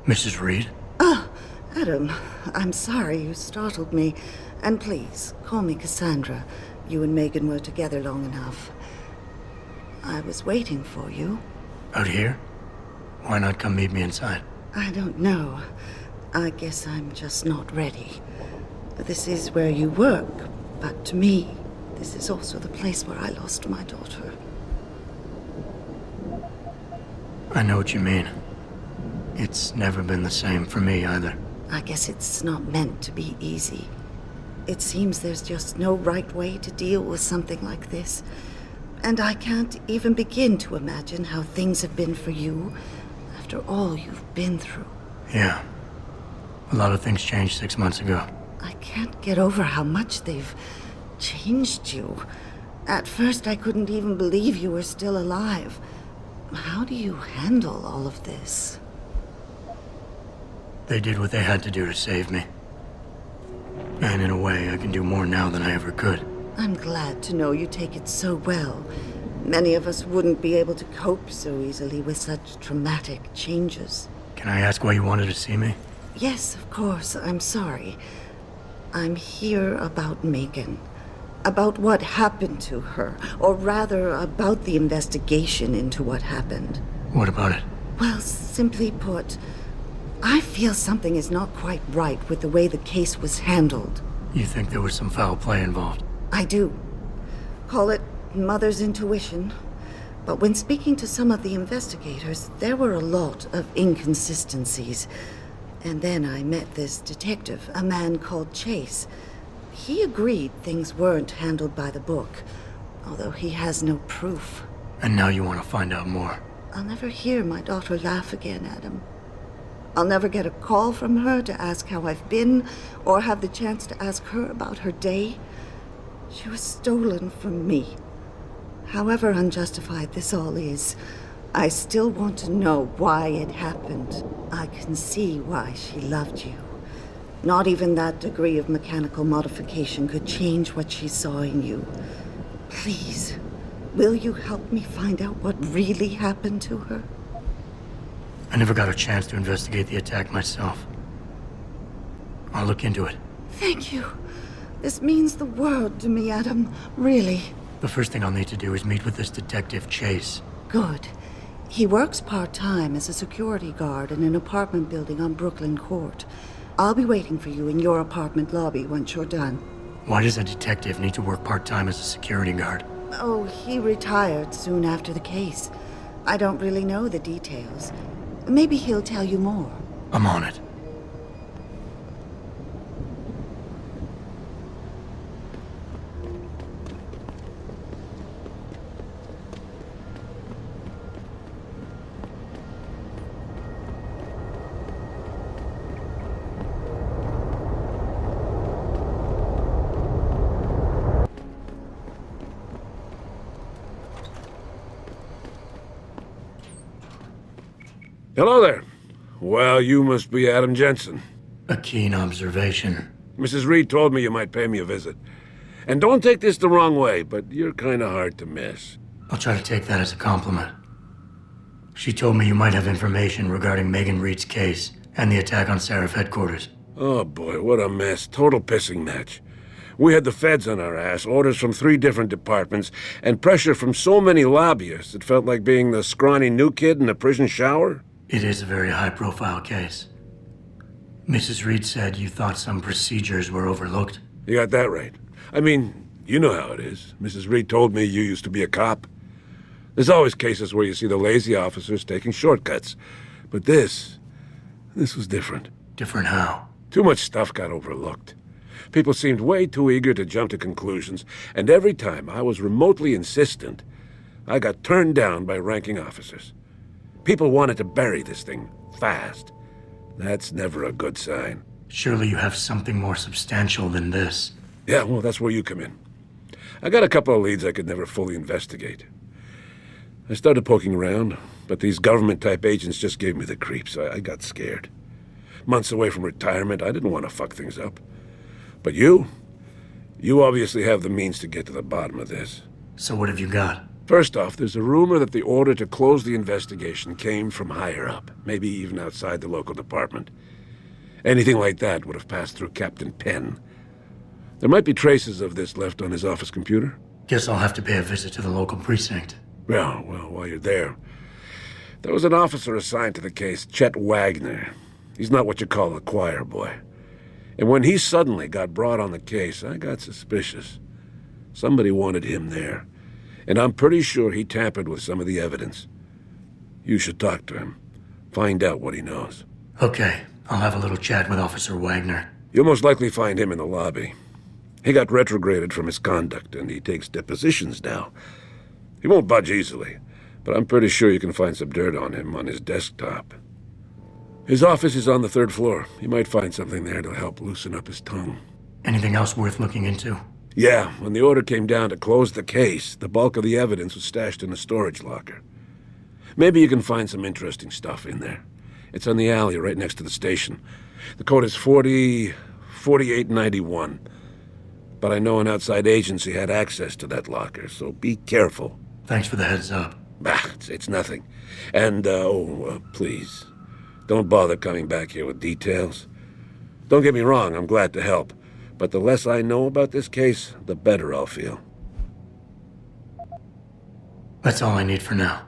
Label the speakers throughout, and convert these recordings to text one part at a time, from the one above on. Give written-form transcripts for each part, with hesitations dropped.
Speaker 1: Mrs. Reed?
Speaker 2: Oh, Adam, I'm sorry you startled me. And please, call me Cassandra. You and Megan were together long enough. I was waiting for you.
Speaker 1: Out here? Why not come meet me inside?
Speaker 2: I don't know. I guess I'm just not ready. This is where you work, but to me, this is also the place where I lost my daughter.
Speaker 1: I know what you mean. It's never been the same for me either.
Speaker 2: I guess it's not meant to be easy. It seems there's just no right way to deal with something like this. And I can't even begin to imagine how things have been for you after all you've been through.
Speaker 1: Yeah. A lot of things changed 6 months ago.
Speaker 2: I can't get over how much they've changed you. At first, I couldn't even believe you were still alive. How do you handle all of this?
Speaker 1: They did what they had to do to save me. And in a way, I can do more now than I ever could.
Speaker 2: I'm glad to know you take it so well. Many of us wouldn't be able to cope so easily with such traumatic changes.
Speaker 1: Can I ask why you wanted to see me?
Speaker 2: Yes, of course. I'm sorry. I'm here about Megan. About what happened to her. Or rather, about the investigation into what happened.
Speaker 1: What about it?
Speaker 2: Well, simply put, I feel something is not quite right with the way the case was handled.
Speaker 1: You think there was some foul play involved?
Speaker 2: I do. Call it mother's intuition. But when speaking to some of the investigators, there were a lot of inconsistencies. And then I met this detective, a man called Chase. He agreed things weren't handled by the book, although he has no proof.
Speaker 1: And now you want to find out more?
Speaker 2: I'll never hear my daughter laugh again, Adam. I'll never get a call from her to ask how I've been, or have the chance to ask her about her day. She was stolen from me. However unjustified this all is, I still want to know why it happened. I can see why she loved you. Not even that degree of mechanical modification could change what she saw in you. Please, will you help me find out what really happened to her?
Speaker 1: I never got a chance to investigate the attack myself. I'll look into it.
Speaker 2: Thank you. This means the world to me, Adam. Really.
Speaker 1: The first thing I'll need to do is meet with this detective, Chase.
Speaker 2: Good. He works part-time as a security guard in an apartment building on Brooklyn Court. I'll be waiting for you in your apartment lobby once you're done.
Speaker 1: Why does a detective need to work part-time as a security guard?
Speaker 2: Oh, he retired soon after the case. I don't really know the details. Maybe he'll tell you more.
Speaker 1: I'm on it.
Speaker 3: Hello there. Well, you must be Adam Jensen.
Speaker 1: A keen observation.
Speaker 3: Mrs. Reed told me you might pay me a visit. And don't take this the wrong way, but you're kinda hard to miss.
Speaker 1: I'll try to take that as a compliment. She told me you might have information regarding Megan Reed's case and the attack on Seraph headquarters.
Speaker 3: Oh boy, what a mess. Total pissing match. We had the feds on our ass, orders from 3 different departments, and pressure from so many lobbyists it felt like being the scrawny new kid in a prison shower.
Speaker 1: It is a very high-profile case. Mrs. Reed said you thought some procedures were overlooked.
Speaker 3: You got that right. I mean, you know how it is. Mrs. Reed told me you used to be a cop. There's always cases where you see the lazy officers taking shortcuts. But this was different.
Speaker 1: Different how?
Speaker 3: Too much stuff got overlooked. People seemed way too eager to jump to conclusions, and every time I was remotely insistent, I got turned down by ranking officers. People wanted to bury this thing fast. That's never a good sign.
Speaker 1: Surely you have something more substantial than this.
Speaker 3: Yeah, well, that's where you come in. I got a couple of leads I could never fully investigate. I started poking around, but these government-type agents just gave me the creeps. I got scared. Months away from retirement, I didn't want to fuck things up. But you obviously have the means to get to the bottom of this.
Speaker 1: So what have you got?
Speaker 3: First off, there's a rumor that the order to close the investigation came from higher up, maybe even outside the local department. Anything like that would have passed through Captain Penn. There might be traces of this left on his office computer.
Speaker 1: Guess I'll have to pay a visit to the local precinct.
Speaker 3: Well, while you're there, there was an officer assigned to the case, Chet Wagner. He's not what you call a choir boy. And when he suddenly got brought on the case, I got suspicious. Somebody wanted him there. And I'm pretty sure he tampered with some of the evidence. You should talk to him. Find out what he knows.
Speaker 1: Okay, I'll have a little chat with Officer Wagner.
Speaker 3: You'll most likely find him in the lobby. He got retrograded from his conduct, and he takes depositions now. He won't budge easily, but I'm pretty sure you can find some dirt on him on his desktop. His office is on the 3rd floor. You might find something there to help loosen up his tongue.
Speaker 1: Anything else worth looking into?
Speaker 3: Yeah, when the order came down to close the case, the bulk of the evidence was stashed in a storage locker. Maybe you can find some interesting stuff in there. It's on the alley right next to the station. The code is 4891. But I know an outside agency had access to that locker, so be careful.
Speaker 1: Thanks for the heads up.
Speaker 3: Bah, it's nothing. And, please, don't bother coming back here with details. Don't get me wrong, I'm glad to help. But the less I know about this case, the better I'll feel.
Speaker 1: That's all I need for now.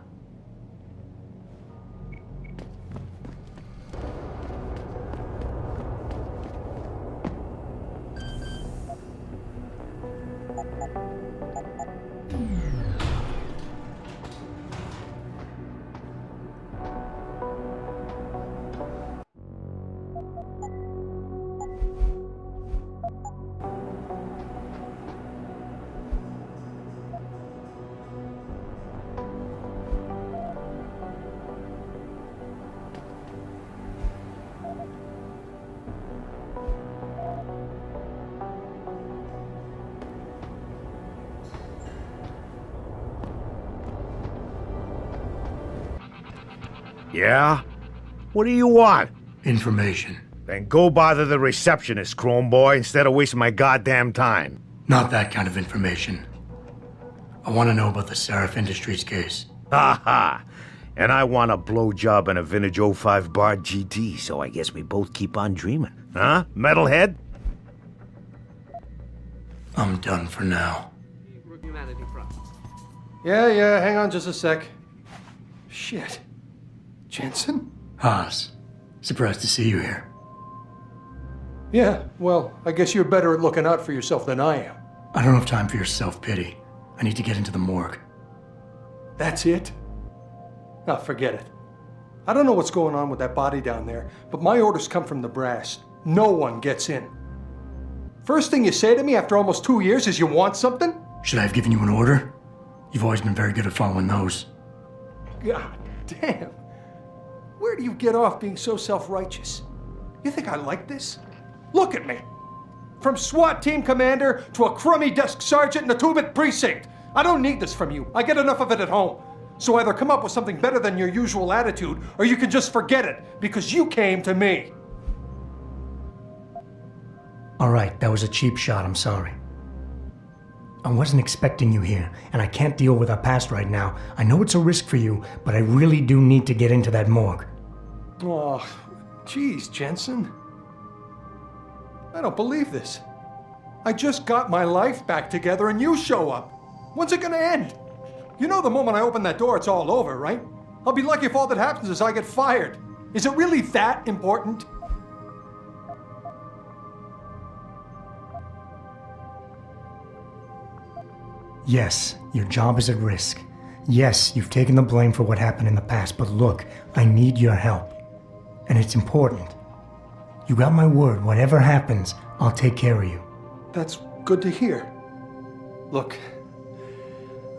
Speaker 4: Yeah? What do you want?
Speaker 1: Information.
Speaker 4: Then go bother the receptionist, Chrome Boy, instead of wasting my goddamn time.
Speaker 1: Not that kind of information. I want to know about the Seraph Industries case.
Speaker 4: Ha ha! And I want a blowjob and a vintage '05 Bard GT, so I guess we both keep on dreaming. Huh, metalhead?
Speaker 1: I'm done for now.
Speaker 5: Yeah, hang on just a sec. Shit. Jensen?
Speaker 1: Haas, surprised to see you here.
Speaker 5: Yeah, well, I guess you're better at looking out for yourself than I am.
Speaker 1: I don't have time for your self-pity. I need to get into the morgue.
Speaker 5: That's it? Ah, forget it. I don't know what's going on with that body down there, but my orders come from the brass. No one gets in. First thing you say to me after almost 2 years is you want something?
Speaker 1: Should I have given you an order? You've always been very good at following those.
Speaker 5: God damn. Where do you get off being so self-righteous? You think I like this? Look at me. From SWAT team commander to a crummy desk sergeant in the 2-bit precinct. I don't need this from you. I get enough of it at home. So either come up with something better than your usual attitude, or you can just forget it, because you came to me.
Speaker 1: All right, that was a cheap shot, I'm sorry. I wasn't expecting you here, and I can't deal with our past right now. I know it's a risk for you, but I really do need to get into that morgue.
Speaker 5: Oh, geez, Jensen. I don't believe this. I just got my life back together and you show up. When's it gonna end? You know the moment I open that door, it's all over, right? I'll be lucky if all that happens is I get fired. Is it really that important?
Speaker 1: Yes, your job is at risk. Yes, you've taken the blame for what happened in the past, but look, I need your help. And it's important. You got my word, whatever happens, I'll take care of you.
Speaker 5: That's good to hear. Look,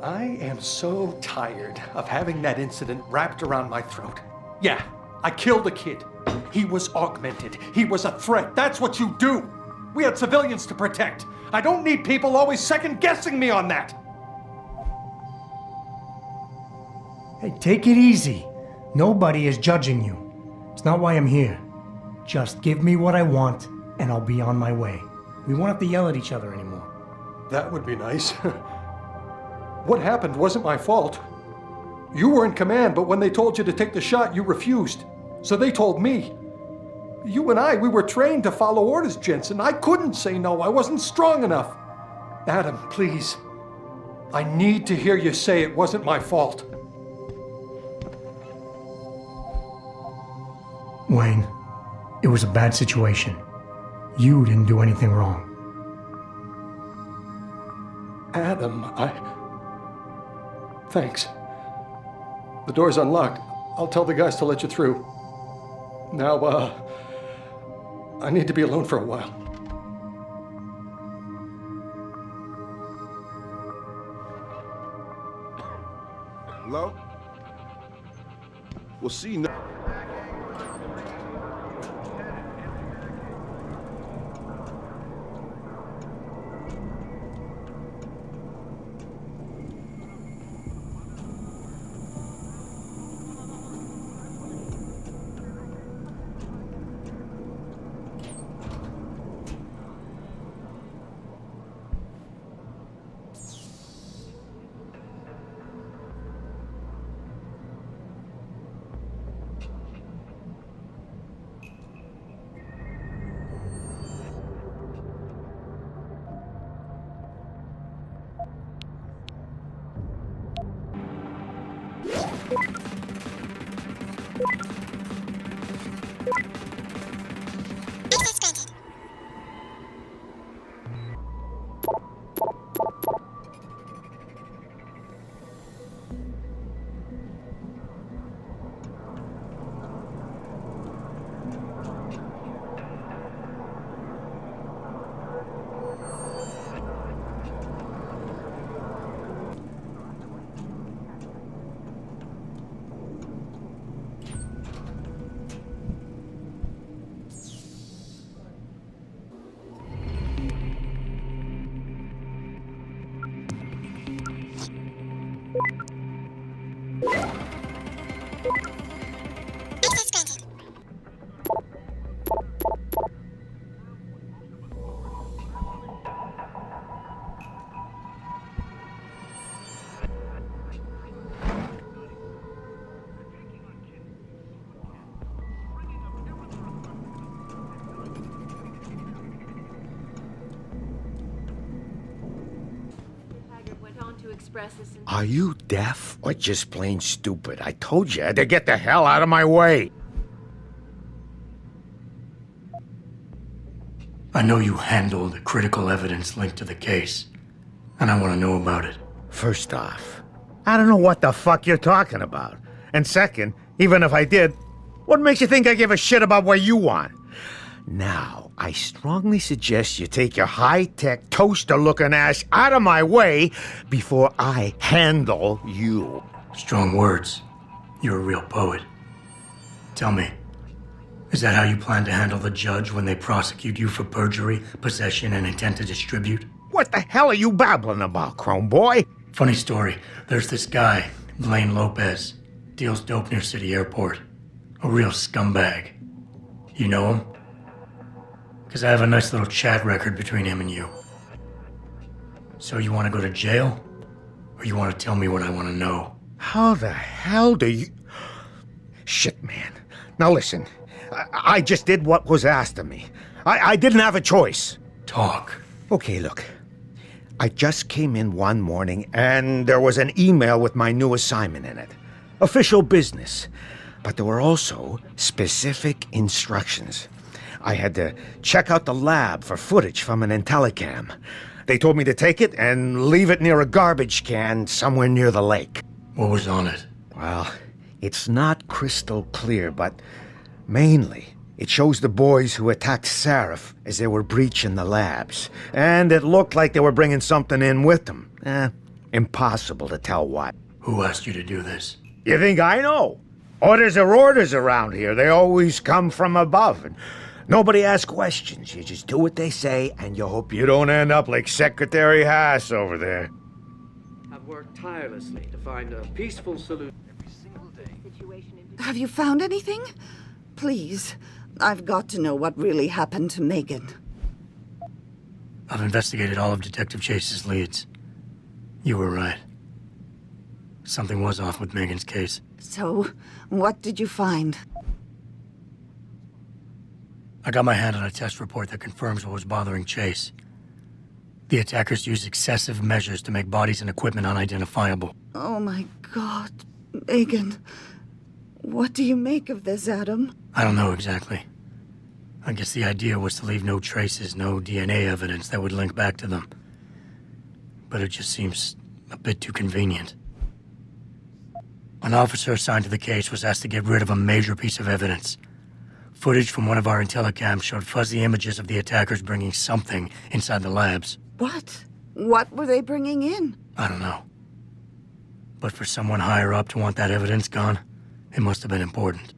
Speaker 5: I am so tired of having that incident wrapped around my throat. Yeah, I killed a kid. He was augmented. He was a threat. That's what you do. We had civilians to protect. I don't need people always second-guessing me on that.
Speaker 1: Hey, take it easy. Nobody is judging you. It's not why I'm here. Just give me what I want, and I'll be on my way. We won't have to yell at each other anymore.
Speaker 5: That would be nice. What happened wasn't my fault. You were in command, but when they told you to take the shot, you refused. So they told me. You and we were trained to follow orders, Jensen. I couldn't say no. I wasn't strong enough. Adam, please. I need to hear you say it wasn't my fault.
Speaker 1: Wayne, it was a bad situation. You didn't do anything wrong.
Speaker 5: Adam, Thanks. The door's unlocked. I'll tell the guys to let you through. Now, I need to be alone for a while.
Speaker 6: Hello? We'll see you.
Speaker 4: Are you deaf or just plain stupid? I told you to get the hell out of my way.
Speaker 1: I know you handled critical evidence linked to the case, and I want to know about it.
Speaker 4: First off, I don't know what the fuck you're talking about. And second, even if I did, what makes you think I give a shit about what you want? Now, I strongly suggest you take your high-tech, toaster-looking ass out of my way before I handle you.
Speaker 1: Strong words. You're a real poet. Tell me, is that how you plan to handle the judge when they prosecute you for perjury, possession, and intent to distribute?
Speaker 4: What the hell are you babbling about, Chrome Boy?
Speaker 1: Funny story. There's this guy, Blaine Lopez. Deals dope near City Airport. A real scumbag. You know him? Because I have a nice little chat record between him and you. So you want to go to jail? Or you want to tell me what I want to know?
Speaker 4: How the hell do you... Shit, man. Now listen, I just did what was asked of me. I didn't have a choice.
Speaker 1: Talk.
Speaker 4: Okay, look. I just came in one morning and there was an email with my new assignment in it. Official business. But there were also specific instructions. I had to check out the lab for footage from an Intellicam. They told me to take it and leave it near a garbage can somewhere near the lake.
Speaker 1: What was on it?
Speaker 4: Well, it's not crystal clear, but mainly it shows the boys who attacked Seraph as they were breaching the labs. And it looked like they were bringing something in with them. Impossible to tell what.
Speaker 1: Who asked you to do this?
Speaker 4: You think I know? Orders are orders around here. They always come from above. And nobody asks questions. You just do what they say, and you hope you don't end up like Secretary Haas over there.
Speaker 7: I've worked tirelessly to find a peaceful solution every single day.
Speaker 2: Have you found anything? Please, I've got to know what really happened to Megan.
Speaker 1: I've investigated all of Detective Chase's leads. You were right. Something was off with Megan's case.
Speaker 2: So, what did you find?
Speaker 1: I got my hand on a test report that confirms what was bothering Chase. The attackers used excessive measures to make bodies and equipment unidentifiable.
Speaker 2: Oh my God, Megan. What do you make of this, Adam?
Speaker 1: I don't know exactly. I guess the idea was to leave no traces, no DNA evidence that would link back to them. But it just seems a bit too convenient. An officer assigned to the case was asked to get rid of a major piece of evidence. Footage from one of our intellicams showed fuzzy images of the attackers bringing something inside the labs.
Speaker 2: What? What were they bringing in?
Speaker 1: I don't know. But for someone higher up to want that evidence gone, it must have been important.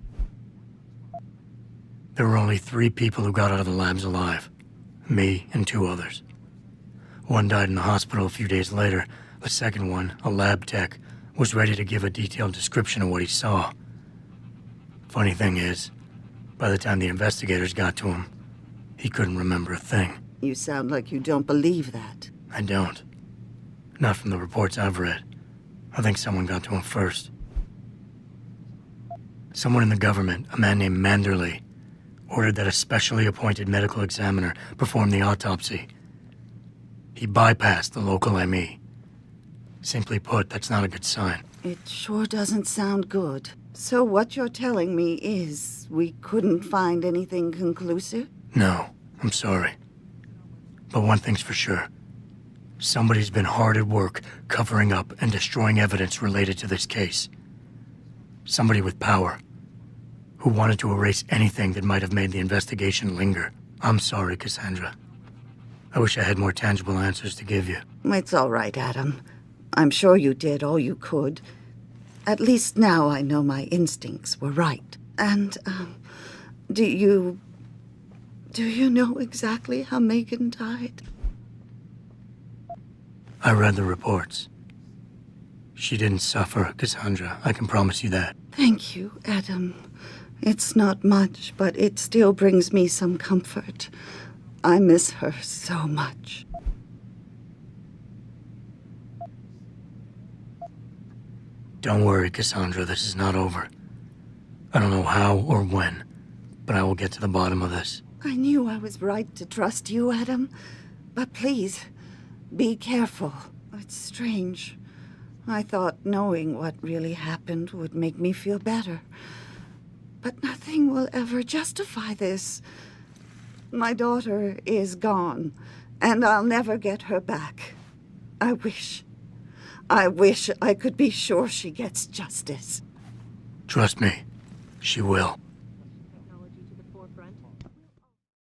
Speaker 1: There were only 3 people who got out of the labs alive. Me and 2 others. One died in the hospital a few days later. The second one, a lab tech, was ready to give a detailed description of what he saw. Funny thing is, by the time the investigators got to him, he couldn't remember a thing.
Speaker 2: You sound like you don't believe that.
Speaker 1: I don't. Not from the reports I've read. I think someone got to him first. Someone in the government, a man named Manderley, ordered that a specially appointed medical examiner perform the autopsy. He bypassed the local ME. Simply put, that's not a good sign.
Speaker 2: It sure doesn't sound good. So what you're telling me is we couldn't find anything conclusive?
Speaker 1: No, I'm sorry. But one thing's for sure. Somebody's been hard at work covering up and destroying evidence related to this case. Somebody with power, who wanted to erase anything that might have made the investigation linger. I'm sorry, Cassandra. I wish I had more tangible answers to give you.
Speaker 2: It's all right, Adam. I'm sure you did all you could. At least now I know my instincts were right. And, do you know exactly how Megan died?
Speaker 1: I read the reports. She didn't suffer, Cassandra. I can promise you that.
Speaker 2: Thank you, Adam. It's not much, but it still brings me some comfort. I miss her so much.
Speaker 1: Don't worry, Cassandra. This is not over. I don't know how or when, but I will get to the bottom of this.
Speaker 2: I knew I was right to trust you, Adam. But please, be careful. It's strange. I thought knowing what really happened would make me feel better. But nothing will ever justify this. My daughter is gone, and I'll never get her back. I wish I could be sure she gets justice.
Speaker 1: Trust me, she will.